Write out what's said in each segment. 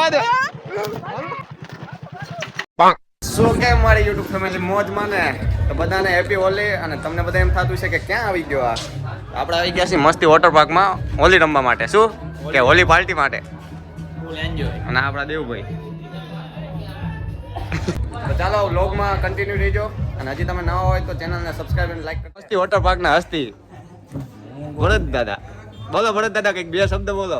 જવા દે. શું કેમ મારી યુટ્યુબ ફેમિલી મોજ માને તો બધાને હેપી હોલી. અને તમને બધા એમ થતું છે કે ક્યાં આવી ગયો આ આપણે આવી ગયા છીએ મસ્તી વોટર પાર્કમાં હોલી રમવા માટે. શું કે હોલી પાર્ટી માટે અને આપણા દેવભાઈ. તો ચાલો વ્લોગમાં કન્ટિન્યુ રહેજો અને હજી તમે નવા હોય તો ચેનલને સબસ્ક્રાઇબ અને લાઈક કરો. મસ્તી વોટર પાર્કના હસ્તી ભરત દાદા. બોલો ભરત દાદા કંઈક બે શબ્દ બોલો.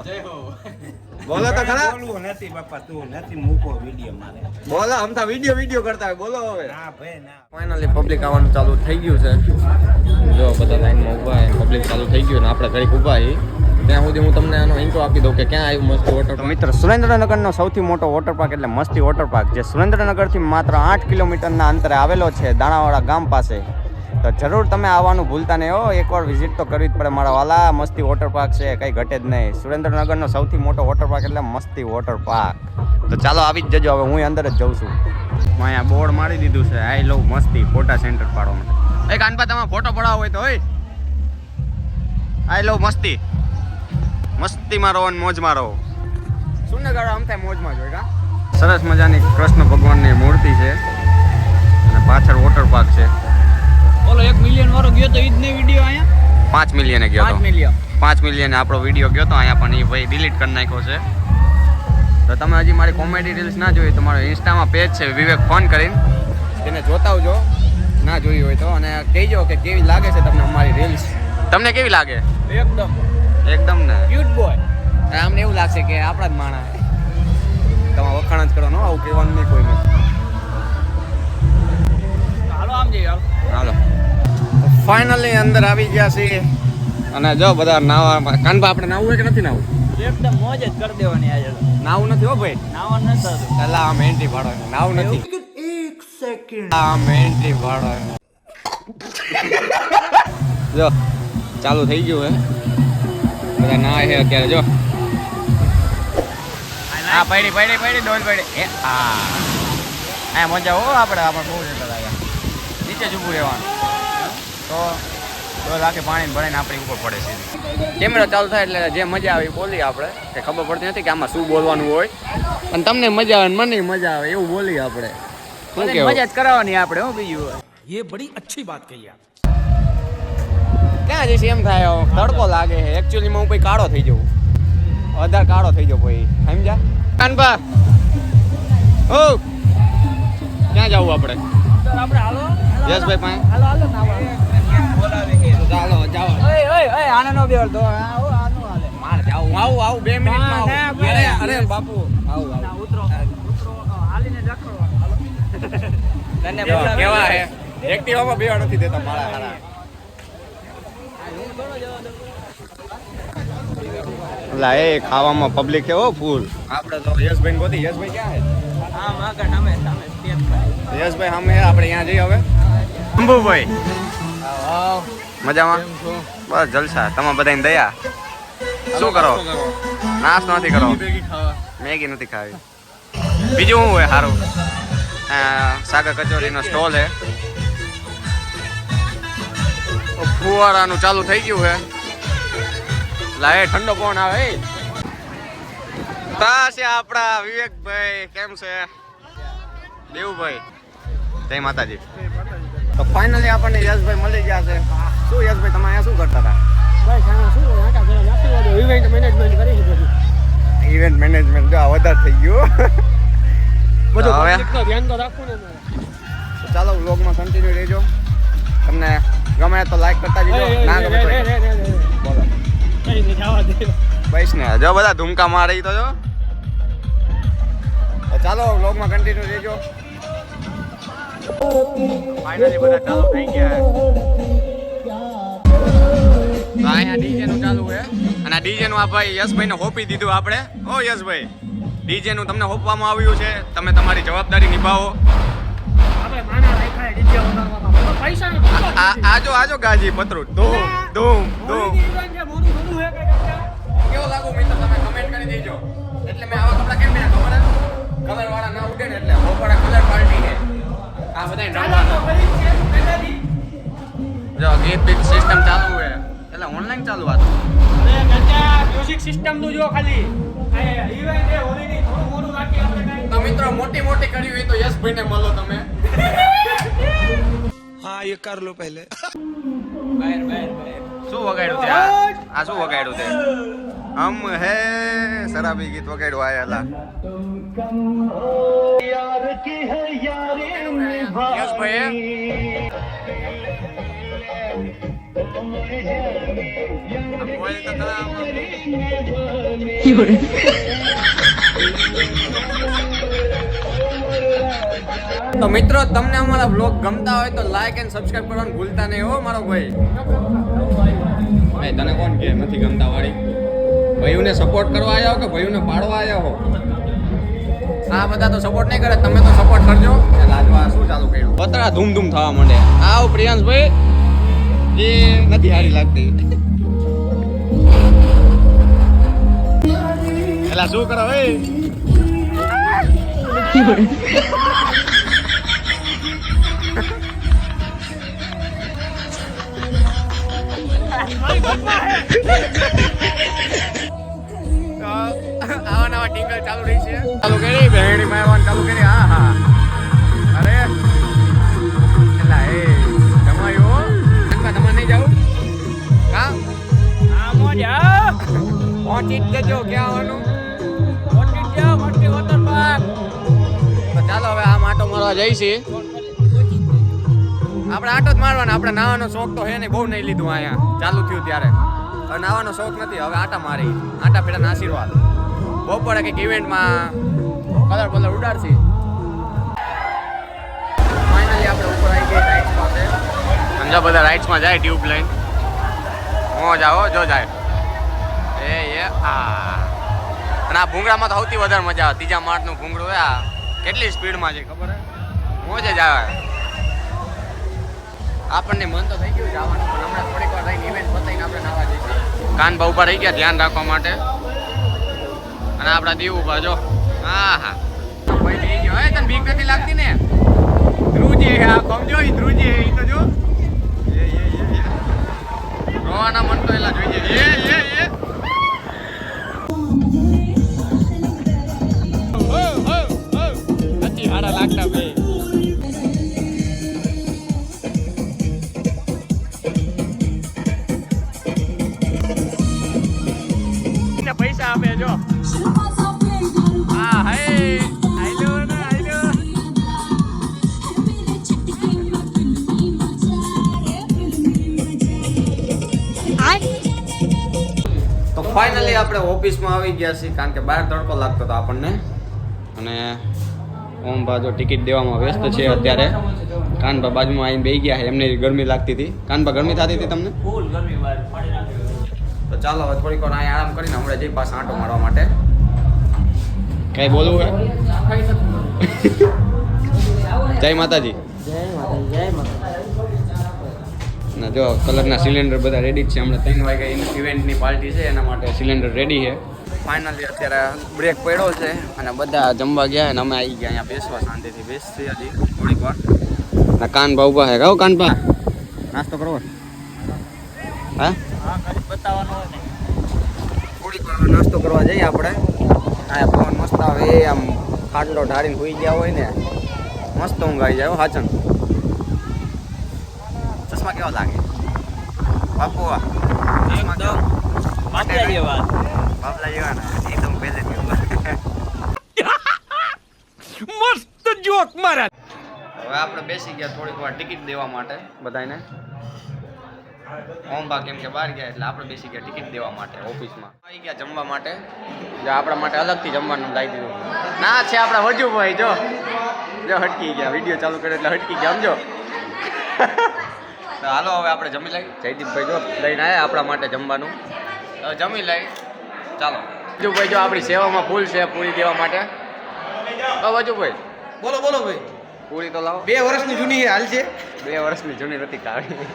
બોલો તો ખરા. બોલવું નથી બાપા, તું નથી મૂકો વિડિયો મારે. બોલો અમથા વિડિયો કરતા હોય. બોલો હવે. ના ભાઈ ના. ફાઇનલી પબ્લિક આવવાનું ચાલુ થઈ ગયું છે. જો બધા લાઈનમાં ઊભા છે, પબ્લિક ચાલુ થઈ ગયું ને આપણે ઘડીક ઊભા છીએ. ત્યાં સુધી હું તમને આનો ઇન્ટ્રો આપી દઉં કે ક્યાં આવ્યું મસ્તી વોટર પાર્ક. મિત્ર, સુરેન્દ્રનગરનો સૌથી મોટો વોટર પાર્ક એટલે મસ્તી વોટર પાર્ક, જે સુરેન્દ્રનગરથી માત્ર 8 કિલોમીટરના અંતરે આવેલો છે, દાણાવાડા ગામ પાસે. તો જરૂર તમે આવવાનું ભૂલતા નહીં હો. એકવાર વિઝિટ તો કરવી જ પડે મારા વાલા. મસ્તી વોટર પાર્ક છે, કંઈ ઘટે જ નહીં. સુરેન્દ્રનગરનો સૌથી મોટો વોટર પાર્ક એટલે મસ્તી વોટર પાર્ક. તો ચાલો આવી જ જજો. હવે હું અંદર જ જઉં છું. હું અહીંયા બોર્ડ મારી દીધું છે, આઈ લવ મસ્તી ફોટા સેન્ટર પાડવા માટે. એક કાનપા તમારે ફોટો પડાવવો હોય તો હોય આઈ લવ મસ્તી. મસ્તીમાં રહો ને મોજમાં રહો. શું ને ગાડો આમ થાય મોજમાં જ હોય કા. સરસ મજાની કૃષ્ણ ભગવાનની મૂર્તિ છે અને પાછળ વોટર પાર્ક છે. ઓલો 1 મિલિયન વાળો ગયો તો ઈ જ ને વિડિયો અહીંયા 5 મિલિયને ગયો તો. 5 મિલિયને આપણો વિડીયો ગયો તો અહીંયા, પણ એ ભાઈ ડિલીટ કરી નાખ્યો છે. તો તમે હજી મારી કોમેડી રીલ્સ ના જોઈ તો મારો ઇન્સ્ટામાં પેજ છે વિવેક ફોન કરીને, તેને જોતા આવજો ના જોઈ હોય તો. અને કહેજો કે કેવી લાગે છે તમને અમારી રીલ્સ. તમને કેવી લાગે? એકદમ ને ક્યુટ બોય. આમને એવું લાગશે કે આપણા જ માણસ. તમે વખાણ જ કરવાનો, આવું કહેવાનું નહીં કોઈને. હાલો આમ જઈએ હાલો ફાઇનલી અંદર આવી ગયા છીએ અને જો બધા નાવા. કાનબા આપણે નાવું હોય કે નથી નાવું? એકદમ મોજ જ કરી દેવાની આજે. નાવું નથી હો ભાઈ. નાવા નથી થતું. પેલા આમ એન્ટ્રી ભાડો નાવું નથી. 1 સેકન્ડ આમ એન્ટ્રી ભાડો. જો ચાલુ થઈ ગયું હે. બધા ના છે અત્યારે. જો આ પડી ડોલ પડી. એ આ મજા હો. આપણે બહુ જતા લાગ્યા. નીચે જ ઊભું રહેવાનું તો ડોલ આખી પાણી ભરાઈને આપણી ઉપર પડે છે. કેમેરા ચાલુ થાય એટલે જે મજા આવે એ બોલીએ આપણે. કે ખબર પડતી નથી કે આમાં શું બોલવાનું હોય. અને તમને મજા આવે મને મજા આવે એવું બોલીએ આપણે. શું કેવું? મજા જ કરાવવાની આપણે. હું બીજું હોય ये बड़ी अच्छी बात कही आप. ક્યાં જઈશ એમ થાય. તડકો લાગે છે એકચ્યુઅલીમાં. હું પછી કાળો થઈ જાઉં. વધારે કાળો થઈ જાઉં પછી. સમજ્યા કાનબા? ઓ ક્યાં જવું આપણે? આપણે હાલો યશભાઈ પાસે. હાલો નાવા બોલાવે છે. ચાલો જાઓ. ઓય આને નો બેળ તો આનું હાલે. માર જાઉં. આવું 2 મિનિટમાં આવું. અરે બાપુ આવું. ઉતરો હાલીને જખડવાનું. હાલો તને કેવા હે એક્ટિવામાં બેવા નથી દેતા મારા હારા. લા એ ખાવામાં પબ્લિક છે ઓ ફૂલ. આપણે તો યશભાઈ ગોતી. યશભાઈ ક્યાં છે? હા માગણ સામે સ્ટેજ પર. યશભાઈ સામે આપણે ત્યાં જઈએ હવે. અંબુભાઈ મજામાં? બસ જલસા. તમે બધાને દયા. શું કરો? નાસ્તો નથી કરો? મેગી નથી ખાવી. બીજું શું હોય સારું? સાગર કચોરીનો સ્ટોલ છે. ફુવારાનું ચાલુ થઈ ગયું છે. લાય ઠંડો કોણ આવે? તા છે આપણા વિવેકભાઈ. કેમ છે દેવુભાઈ? જય માતાજી. તો ફાઇનલી આપણને યશભાઈ મળી ગયા છે. શું યશભાઈ તમે અહીંયા શું કરતા હતા? Event management. જો વધારે થઈ ગયું બધું. હવે ચાલો વ્લોગમાં કન્ટિન્યુ રહેજો. તમને ગમે તો લાઈક કરતા જજો. ના ગમે તો બોલો બસ ને. જો બધા ધૂમકા મારી તો જો. ચાલો વ્લોગમાં કન્ટિન્યુ રહેજો. ફાઇનલી બધા ચાલુ થઈ ગયા. અહીંયા ડીજે નું ચાલુ છે અને આ ડીજે નું આ ભાઈ યશભાઈ ને હોપી દીધું આપણે. ઓ યશભાઈ, ડીજે નું તમને હોપવામાં આવ્યું છે. તમે તમારી જવાબદારી નિભાવો. આજો ગાજી પતરું. ધૂમ ધૂમ ધૂમ. કેવો લાગુ મિત્ર તમે કમેન્ટ કરી દેજો. એટલે મેં આવા કપડા કેમ પહેર્યા ખબર છે? કલર વાળા ના ઉડે ને એટલે હોપડા કલર પાર્ટી છે. આ બધા રમવાનું. જો ગીત બીત સિસ્ટમ ચાલુ છે એટલે ઓનલાઈન ચાલુ હતું. મ્યુઝિક સિસ્ટમ સિસ્ટમ તું જો ખાલી આ ઇવેન્ટ છે હોલીની થોડું મોડું રાખી આપણે કાંઈ તો મિત્રો મોટી મોટી કરી હોય તો યશભાઈને મળો તમે. हाँ ये कर लो पहले બહાર બહાર બહાર શું વગાડ્યું છે આ શું વગાડ્યું છે? હમ હે શરાબી ગીત વગાડ્યું આયેલા. યશભાઈ તો મિત્રો તમને અમારા બ્લોગ ગમતા હોય તો લાઈક એન્ડ સબસ્ક્રાઇબ કરવાનું ભૂલતા નહીં હો મારો ભાઈ. તને કોણ કે નથી ગમતા વાળી? ભાઈઓને સપોર્ટ કરવા આવ્યા હો કે ભાઈઓને પાડવા આવ્યા હો? આ બધા તો સપોર્ટ નહીં કરે, તમે તો સપોર્ટ કરજો. લાજવા શું ચાલુ કર્યું? પતરા ધૂમ ધૂમ થવા માંડે. આવ પ્રિયાંશભાઈ એ નથી સારી લાગતી. એલા શું કરો ભાઈ? આવા નવા ટિંગલ ચાલુ રહી છે. ચાલુ કરી બેહણી માં ચાલુ કરી. હા હા અરે એલા એ જમાયો તમારે નહીં જાવ કા? આ મોજા પહોંચી જ જજો. ક્યાં આવવાનું? મોટી જાવ મોટી વોટર પાર્ક તો ચાલો હવે આ માટો મારવા જઈશી. આપણે આટો જ મારવાના. આપણે નાવાનો શોખ તો હે નહીં, બહુ નહીં લીધું અહીંયા ચાલુ થયું ત્યારે. હવે નાવાનો શોખ નથી, હવે આટા મારી. આટા પેડાના આશીર્વાદ. બપોરે કંઈક ઇવેન્ટમાં કલર બલર ઉડાડશી. ફાઇનલી આપણે ઉપર આવી ગઈ રાઇડ્સ પાસે. સમજા બધા રાઇડ્સમાં જાય ટ્યુબ લઈને. મોજ આવો જો જાય. એ આ અને આ ભૂંગળામાં તો સૌથી વધારે મજા આવે. ત્રીજા માળનું ભૂંગળું આ કેટલી સ્પીડમાં છે ખબર હે? મોજ જ આવે. આપણને મન તો થઈ ગયું જવાનું, પણ હમણાં થોડીક વાર રહીને ઇવેન્ટ પતાવીને આપણે નાવા જઈશું. કાનભા ઉભા રહી ગયા ધ્યાન રાખવા માટે. અને આપણા દીવ ઉભા જો. હા હા ભાઈ થઈ ગયો. હે તને બીક નથી લાગતી ને? ધ્રુજી આ સમજો, ઈ ધ્રુજી ઈ તો જો. રોવાના મન તો એલા જોઈએ. નથી હાડા લાગતા ભાઈ. પૈસા આપે જો. હા હે આઈલો ને આઈલો. તો ફાઇનલી આપણે ઓફિસમાં આવી ગયા છીએ, કારણ કે બહાર તડકો લાગતો હતો આપણને. અને ઓમ બાજુ ટિકિટ દેવામાં વ્યસ્ત છે અત્યારે. કાનભા બાજુમાં આવીને બેસી ગયા છે. એમને ગરમી લાગતી હતી. કાનભા ગરમી થતી હતી તમને? ફૂલ ગરમી બહાર પાડી નાખે. તો ચાલો હવે થોડીક વાર અહીંયા આરામ કરીને હમણાં જઈ પાછા આંટો મારવા માટે. કઈ બોલવું હે? જય માતાજી. ના જો કલરના સિલિન્ડર બધા રેડી જ છે. હમણાં 3 વાગે ઇવેન્ટની પાર્ટી છે, એના માટે સિલિન્ડર રેડી છે. ફાઇનલી અત્યારે બ્રેક પડ્યો છે અને બધા જમવા ગયા અને અમે આવી ગયા અહીંયા બેસવા. શાંતિથી બેસતી હજી થોડીક વાર. ના કાનભા ઉભા છે. કહો કાનભા નાસ્તો કરવો? હા બતાવવાનો હોય ને. થોડીક વાર નાસ્તો કરવા જઈએ આપણે. આ પવન મસ્ત આવે. એ આમ ખાટલો ઢાળીને સુઈ ગયા હોય ને, મસ્ત ઊંઘ આવી જાય. હાચન ચશ્મા કેવા લાગે બાપુ? ચશ્મા કેવા? બાપલા જેવા. બાપલા જેવા ને એ તો પહેલે મસ્ત જોક મારા. હવે આપણે બેસી ગયા થોડીક વાર ટિકિટ દેવા માટે બધાને. ઓમ બા કેમ કે બહાર ગયા એટલે આપણે બેસી ગયા ટિકિટ દેવા માટે ઓફિસમાં. આવી ગયા જમવા માટે. જો આપણા માટે અલગથી જમવાનું લાવી દીધું. ના છે આપણા વજુભાઈ જો હટકી ગયા. વિડીયો ચાલુ કર્યો એટલે હટકી ગયા સમજો. તો હાલો હવે આપણે જમી લઈએ. જયદીપભાઈ જો લઈને આવ્યા આપણા માટે જમવાનું. હવે જમી લઈ ચાલો. વજુભાઈ જો આપણી સેવામાં ફૂલ છે પૂરી દેવા માટે. વજુભાઈ બોલો બોલો ભાઈ. પૂરી તો લાવો. 2 વર્ષની જૂની હાલ છે. 2 વર્ષની જૂની નથી કાઢી.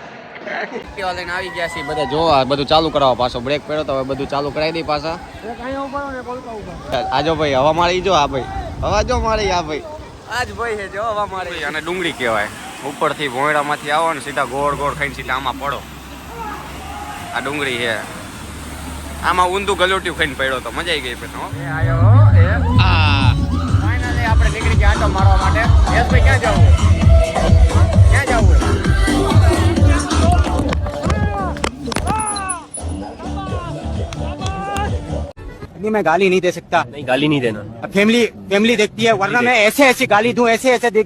કેવા લઈને આવી ગયા છીએ બધા. જોવા બધું ચાલુ કરાવો. પાછો બ્રેક પડ્યો તો હવે બધું ચાલુ કરાવી દઈ પાછા. આજો ભાઈ હવા માળી જો. આ ભાઈ હવા જો માળી. આ ભાઈ આજ ભાઈ છે જો હવા માળી. અને ડુંગળી કહેવાય. ઉપરથી ભોંયડામાંથી આવો ને સીધા ગોળ ગોળ ખાઈને સીધા આમાં પડો. આ ડુંગળી છે. આમાં ઊંધું ગલોટિયું ખાઈને પડ્યો તો મજા આવી ગઈ પણ હો એ આયો એ ફાઇનલી આપણે નીકળી ગયા આટો મારવા માટે યશભાઈ ક્યાં જવું नहीं मैं गाली नहीं दे सकता नहीं गाली नहीं देना फैमिली देखती है वरना मैं ऐसे ऐसी गाली दूं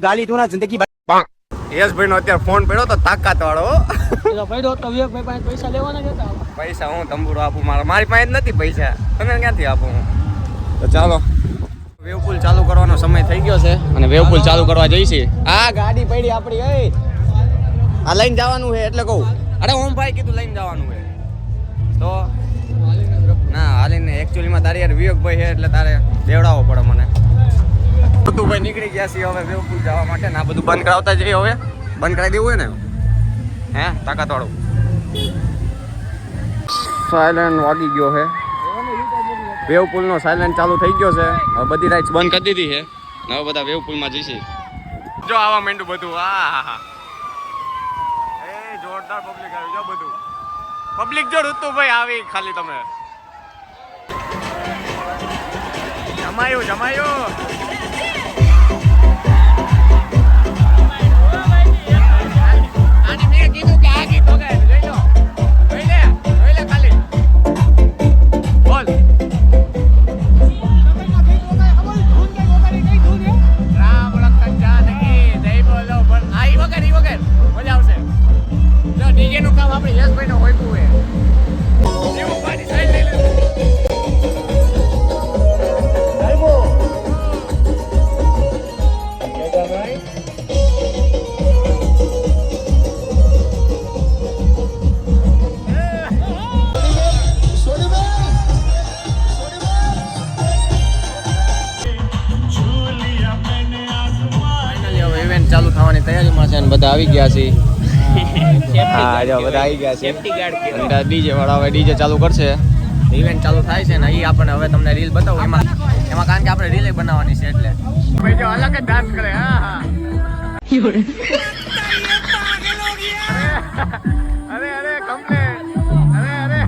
गाली दूं ना जिंदगी भर। યશભાઈ નો અત્યારે ફોન પડ્યો તો તાકાત વાળો પૈસા લેવાના કેતા પૈસા હું તંબુરો આપું મારી પાસે જ નથી પૈસા તમે ક્યાંથી આપું હું તો ચાલો વેવ પુલ ચાલુ કરવાનો સમય થઈ ગયો છે અને વેવ પુલ ચાલુ કરવા જઈશી આ ગાડી પડી આપણી આ લઈને જવાનું છે એટલે કહું અરે ઓમ ભાઈ કીધું લઈને જવાનું છે તો ના હાલીને એકચ્યુઅલીમાં તારી યાર વિવેકભાઈ છે એટલે તારે દેવડાવવો પડે મને ભાઈ નીકળી ગયા છીએ હવે વેવ પુલ જવા માટે ને આ બધું બંધ કરાવતા જઈએ હવે બંધ કરાવી દેવું હોય ને હે તાકાત વાળું સાયલેન્ટ વાગી ગયો છે વેવ પુલનો સાયલેન્ટ ચાલુ થઈ ગયો છે હવે બધી રાઇડ્સ બંધ કરી દીધી છે હવે બધા વેવ પુલમાં જઈશી જો આવા માંડ્યું બધું હા એ જોરદાર પબ્લિક આવી જો બધું પબ્લિક જો ઋતુભાઈ આવી ખાલી તમે જમાયું ચાલુ થવાની તૈયારીમાં છે અને બધા આવી ગયા છે હા જો બધા આવી ગયા છે અને ડીજે વાળા હવે ડીજે ચાલુ કરશે ઇવેન્ટ ચાલુ થાય છે ને એ આપણને હવે તમને રીલ બતાવું એમાં કારણ કે આપણે રીલ બનાવવાની છે એટલે ભાઈ જો અલગ જ ડાન્સ કરે હા હા અરે કમ્પ્લેટ અરે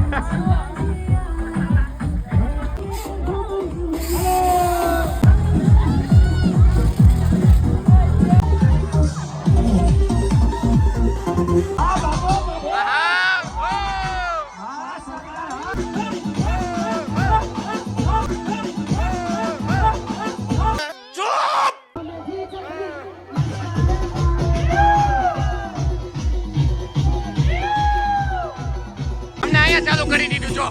ચાલુ કરી દીધું જો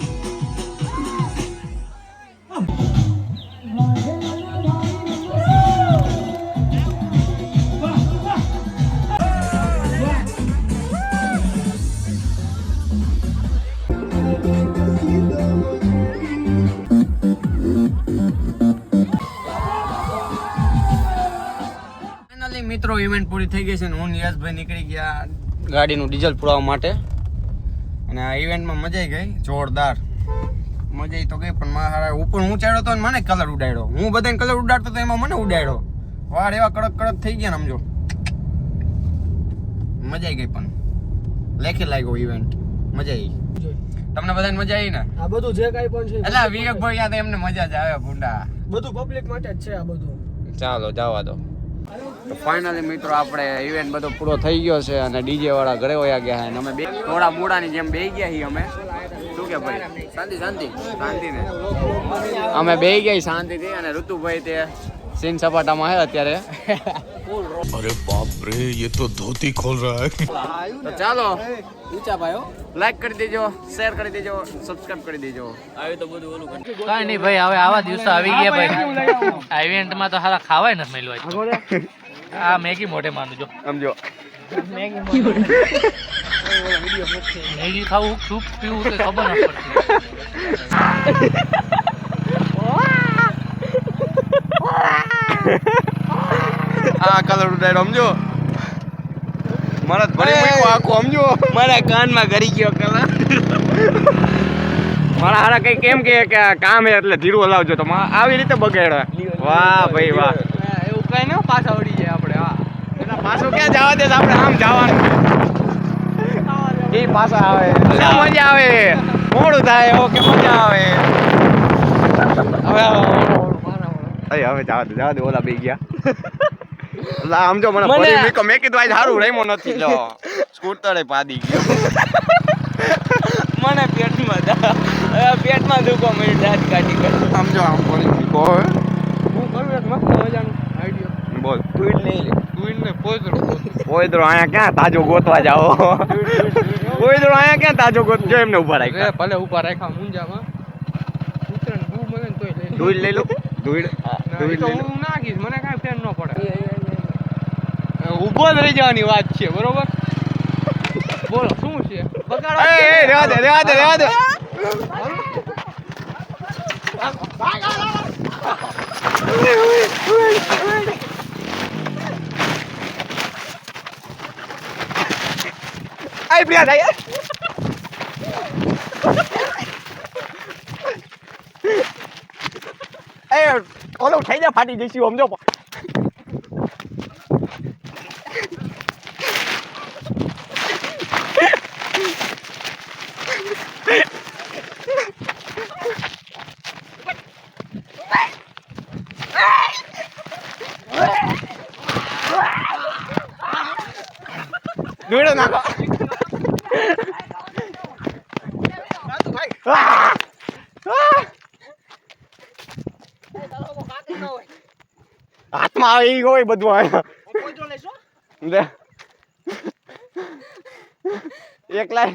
મિત્રો ઇવેન્ટ પૂરી થઈ ગઈ છે ને હું યશભાઈ નીકળી ગયા ગાડીનું ડીઝલ પુરાવા માટે અને આ ઇવેન્ટમાં મજા આવી ગઈ જોરદાર મજા આવી તો ગઈ પણ મારા ઉપર હું ચાડ્યો તો મને કલર ઉડાડ્યો હું બધાને કલર ઉડાડતો તો એમાં મને ઉડાડ્યો વાળ એવા કડક કડક થઈ ગયા ને સમજો મજા આવી ગઈ પણ લેખી લાગ્યો ઇવેન્ટ મજા આવી તમને બધાને મજા આવી ને આ બધું જે કાઈ પણ છે એટલે વિવેકભાઈ યાદ એમને મજા જ આવે ભૂંડા બધું પબ્લિક માટે જ છે આ બધું ચાલો જવા દો તો ફાઇનલી મિત્રો આપણે ઇવેન્ટ બધો પૂરો થઈ ગયો છે અને ડીજે વાળા ઘરે વયા ગયા છે અને અમે થોડા મૂડાની જેમ બેહી ગયા છીએ અમે શું કે ભાઈ શાંતિ ને અમે બેહી ગયા શાંતિથી અને ઋતુભાઈ તે સીન સપાટામાં છે અત્યારે अरे बाप रे ये तो धोती खोल रहा है તો ચાલો ઊંચા ભાઈઓ લાઈક કરી દેજો શેર કરી દેજો સબસ્ક્રાઇબ કરી દેજો આવી તો બધું ઓલું કઈ નહીં ભાઈ હવે આવા દિવસો આવી ગયા ભાઈ આ ઇવેન્ટમાં તો હારા ખાવાય ન મળ્યું આ મેગી મોઢે માનું જો સમજો મેગી ખાવું સૂપ પીવું કે ખબર ન પડતી આ કલર ઉડાડ્યો સમજો મારા ભરી મૂક્યો આખો સમજો મારા કાનમાં ગરી ગયો કલર મારા હારા કઈ કેમ કે કામ હે એટલે ધીરું હલાવજો તો આવી રીતે બગાડ્યા વાહ ભાઈ વાહ એવું કઈ ન પાછા ઉડી જાય આપણે હા એના પાછો ક્યાં જવા દે આપણે આમ જવાનું એ પાછા આવે મજા આવે મોડું થાય એવો કે મજા આવે. હવે જવા દે ઓલા બે ગયા. આમ જો મને ભરી મીકો મેં કીધું આજ સારું રેમો નથી. લો સ્કૂટરે પાડી ગયો. મને પેટમાં દુખો મેં દાંત કાઢી કાઢી. આમ જો આમ ભરી મીકો. હું કરું એક મસ્ત મજાનું આઈડિયો. બોલ ટ્વીટ લઈ લે. ટ્વીટ ને પોઈદરો અહીંયા ક્યાં તાજો ગોતવા જાઓ. અહીંયા ક્યાં તાજો ગોતજો એમને ઉભા રાખ્યા. ભલે ઉભા રાખ્યા મુંજામાં. ઉતરણ બહુ મને તોય લઈ ધૂળ લઈ લો. ધૂળ તો હું નાખીશ મને કાંઈ ફેર ન પડે. ઊભો જ રહી જવાની વાત છે બરોબર. બોલો શું છે બગાડો. રેવા દે. આઈ પ્રિયા થાય. ઓલો થઈ જા ફાટી જઈશું સમજો. દોડો નાખો. હાથમાં આવે એ હોય બધું. એકલા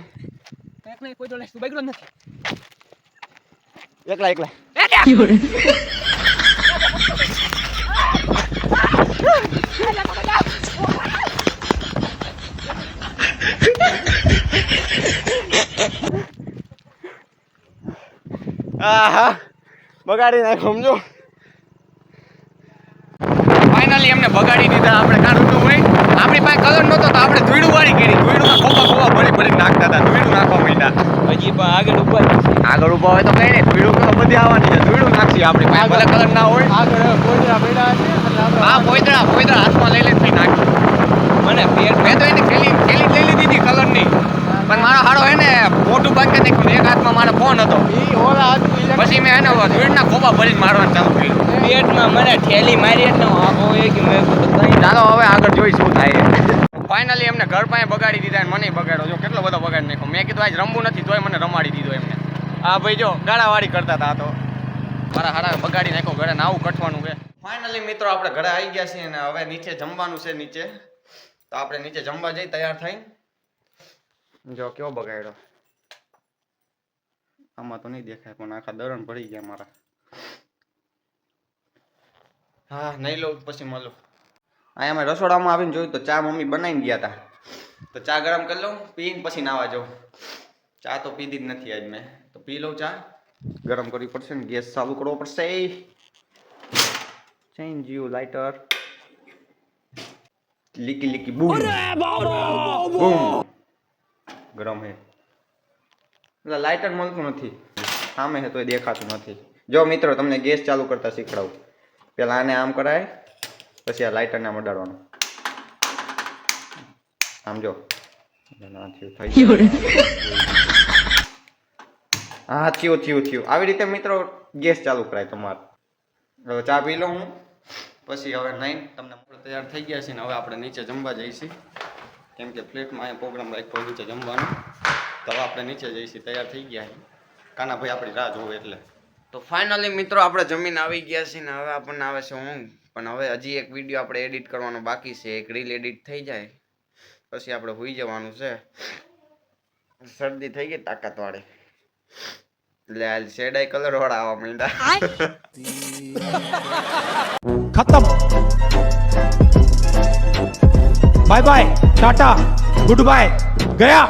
બગાડી નાખ સમજો. ફાઇનલી એમને બગાડી દીધા. આપણે કાઢું હોય આપણી પાસે કલર નહોતો તો આપણે ધૂળું વાળી કરી. ધૂળું ખોપા ભરી નાખતા હતા. ધૂળું નાખવા માંડ્યા. હજી પણ આગળ ઉભા હોય તો કઈ નહીં. ધૂળું તો બધી આવવાની છે. ધૂળું નાખીએ આપણી પાસે ભલે કલર ના હોય. આગળ પોઈદરા પડ્યા છે એટલે આપણે હા પોઈદરા હાથમાં લઈ થઈ નાખ્યું. મને પેટ મેં તો એની થેલી લઈ લીધી કલરની. પણ મારો હાડો હે ને મોટું બાંધી નાખ્યું. એક હાથમાં મારો ફોન હતો. ઈ ઓલા પછી મેં એને ધૂળના ખોપા ભરીને મારવાનું ચાલુ કર્યું. પેટમાં મને ઠેલી મારી એટલે ચાલો હવે આગળ જોઈ શું થાય. ફાઇનલી એમને ઘર પાસે બગાડી દીધા. મને બગાડો જો કેટલો બધો બગાડી નાખ્યો. મેં કીધું આજ રમવું નથી તોય મને રમાડી દીધો એમને. હા ભાઈ જો ગાળાવાળી કરતા હતા. તો મારા હાડા બગાડી નાખ્યો. ઘરે નાવું કટવાનું કે. ફાઇનલી મિત્રો આપણે ઘરે આવી ગયા છીએ અને હવે નીચે જમવાનું છે. નીચે તો આપણે નીચે જમવા જઈ તૈયાર થઈને. જો કેવો બગાડ્યો. આમાં તો નહીં દેખાય પણ આખા દરણ ભરી ગયા મારા. હા નહીં લઉં પછી મળું. અહીંયા અમે રસોડામાં આવીને જોયું તો ચા મમ્મી બનાવીને ગયા હતા. તો ચા ગરમ કરી લઉં પીને પછી નાવા જાઉં. ચા તો પીધી જ નથી આજ મેં. તો પી લઉં ચા. ગરમ કરવી પડશે ને ગેસ ચાલુ કરવો પડશે. Change you lighter. લીકી બૂમ બૂમ. ગરમ હે. લાઇટર મળતું નથી. સામે હે તોય દેખાતું નથી. જો મિત્રો તમને ગેસ ચાલુ કરતા શીખડાવું. પેલા આને આમ કરાય પછી આ લાઇટરને આમ અડાડવાનું. આમ જો હા થયું. આવી રીતે મિત્રો ગેસ ચાલુ કરાય તમારે. હવે ચા પી લઉં હું પછી હવે નહીં તમને તૈયાર થઈ ગયા છે ને હવે આપણે નીચે જમવા જઈશું. કેમ કે ફ્લેટમાં અહીંયા પ્રોગ્રામ રાખ્યો નીચે જમવાનું. તો હવે આપણે નીચે જઈશું. તૈયાર થઈ ગયા છે. કાનાભાઈ આપણી રાહ જોવે એટલે. તો ફાઇનલી મિત્રો આપણે જમીન આવી ગયા છીએ ને હવે આપણને આવે છે ઊંઘ. પણ હવે હજી એક વિડીયો આપણે એડિટ કરવાનો બાકી છે. એક રીલ એડિટ થઈ જાય પછી આપણે હોઈ જવાનું છે. શરદી થઈ ગઈ તાકાત વાળી એટલે હાલ શેડાઈ કલર વાળા આવવા માંડ્યા. खत्म bye bye tata goodbye गया.